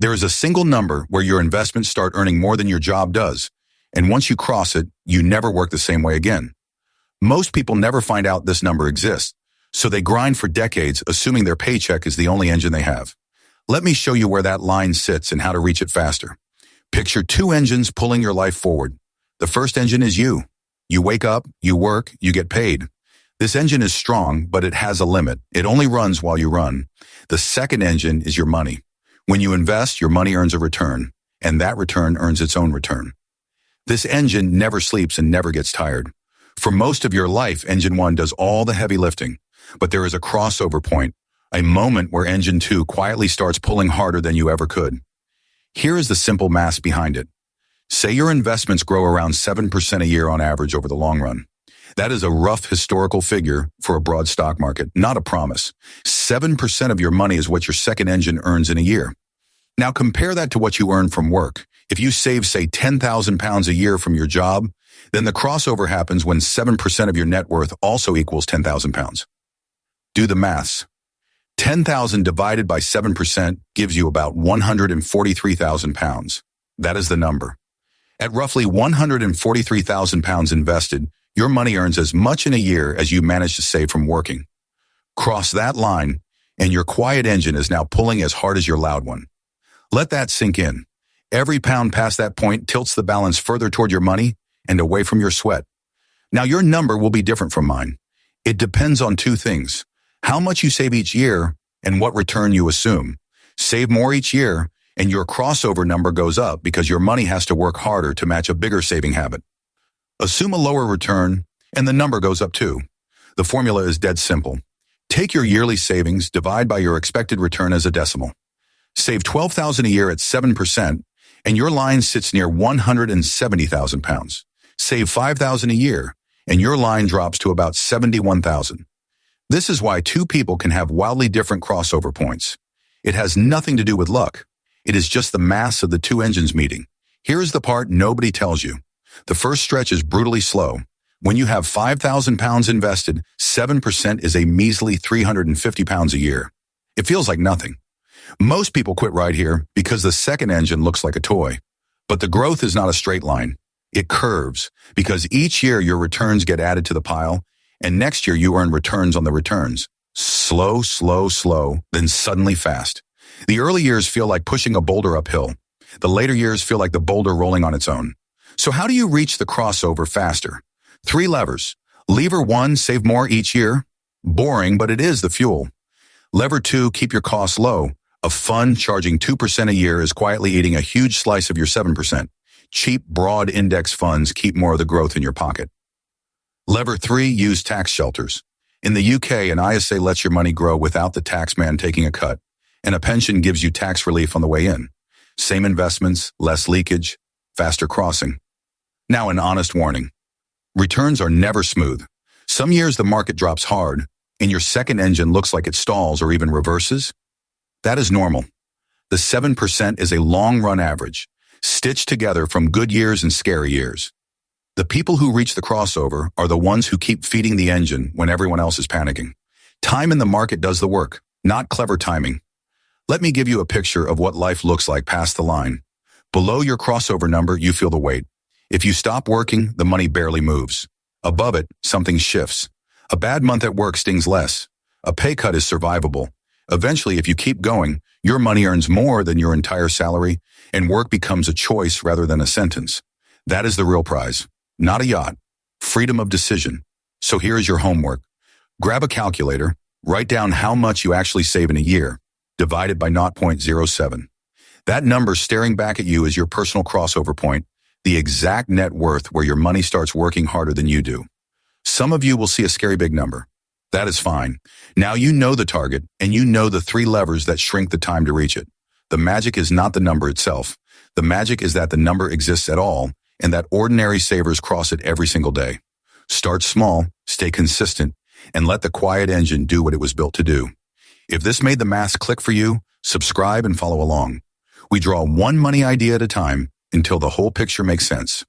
There is a single number where your investments start earning more than your job does, and once you cross it, you never work the same way again. Most people never find out this number exists, so they grind for decades assuming their paycheck is the only engine they have. Let me show you where that line sits and how to reach it faster. Picture two engines pulling your life forward. The first engine is you. You wake up, you work, you get paid. This engine is strong, but it has a limit. It only runs while you run. The second engine is your money. When you invest, your money earns a return, and that return earns its own return. This engine never sleeps and never gets tired. For most of your life, engine one does all the heavy lifting, but there is a crossover point, a moment where engine two quietly starts pulling harder than you ever could. Here is the simple math behind it. Say your investments grow around 7% a year on average over the long run. That is a rough historical figure for a broad stock market, not a promise. 7% of your money is what your second engine earns in a year. Now compare that to what you earn from work. If you save, say, 10,000 pounds a year from your job, then the crossover happens when 7% of your net worth also equals 10,000 pounds. Do the maths. 10,000 divided by 7% gives you about 143,000 pounds. That is the number. At roughly 143,000 pounds invested, your money earns as much in a year as you manage to save from working. Cross that line, and your quiet engine is now pulling as hard as your loud one. Let that sink in. Every pound past that point tilts the balance further toward your money and away from your sweat. Now, your number will be different from mine. It depends on two things: how much you save each year and what return you assume. Save more each year, and your crossover number goes up because your money has to work harder to match a bigger saving habit. Assume a lower return, and the number goes up too. The formula is dead simple. Take your yearly savings, divide by your expected return as a decimal. Save 12,000 a year at 7%, and your line sits near 170,000 pounds. Save 5,000 a year, and your line drops to about 71,000. This is why two people can have wildly different crossover points. It has nothing to do with luck. It is just the mass of the two engines meeting. Here is the part nobody tells you. The first stretch is brutally slow. When you have 5,000 pounds invested, 7% is a measly 350 pounds a year. It feels like nothing. Most people quit right here because the second engine looks like a toy. But the growth is not a straight line. It curves because each year your returns get added to the pile, and next year you earn returns on the returns. Slow, slow, slow, then suddenly fast. The early years feel like pushing a boulder uphill. The later years feel like the boulder rolling on its own. So how do you reach the crossover faster? 3 levers. Lever 1, save more each year. Boring, but it is the fuel. Lever 2, keep your costs low. A fund charging 2% a year is quietly eating a huge slice of your 7%. Cheap, broad index funds keep more of the growth in your pocket. Lever 3, use tax shelters. In the UK, an ISA lets your money grow without the tax man taking a cut, and a pension gives you tax relief on the way in. Same investments, less leakage, faster crossing. Now, an honest warning. Returns are never smooth. Some years the market drops hard, and your second engine looks like it stalls or even reverses. That is normal. The 7% is a long-run average, stitched together from good years and scary years. The people who reach the crossover are the ones who keep feeding the engine when everyone else is panicking. Time in the market does the work, not clever timing. Let me give you a picture of what life looks like past the line. Below your crossover number, you feel the weight. If you stop working, the money barely moves. Above it, something shifts. A bad month at work stings less. A pay cut is survivable. Eventually, if you keep going, your money earns more than your entire salary, and work becomes a choice rather than a sentence. That is the real prize. Not a yacht. Freedom of decision. So here is your homework. Grab a calculator, write down how much you actually save in a year, divided by 0.07. That number staring back at you is your personal crossover point, the exact net worth where your money starts working harder than you do. Some of you will see a scary big number. That is fine. Now you know the target, and you know the 3 levers that shrink the time to reach it. The magic is not the number itself. The magic is that the number exists at all, and that ordinary savers cross it every single day. Start small, stay consistent, and let the quiet engine do what it was built to do. If this made the math click for you, subscribe and follow along. We draw one money idea at a time until the whole picture makes sense.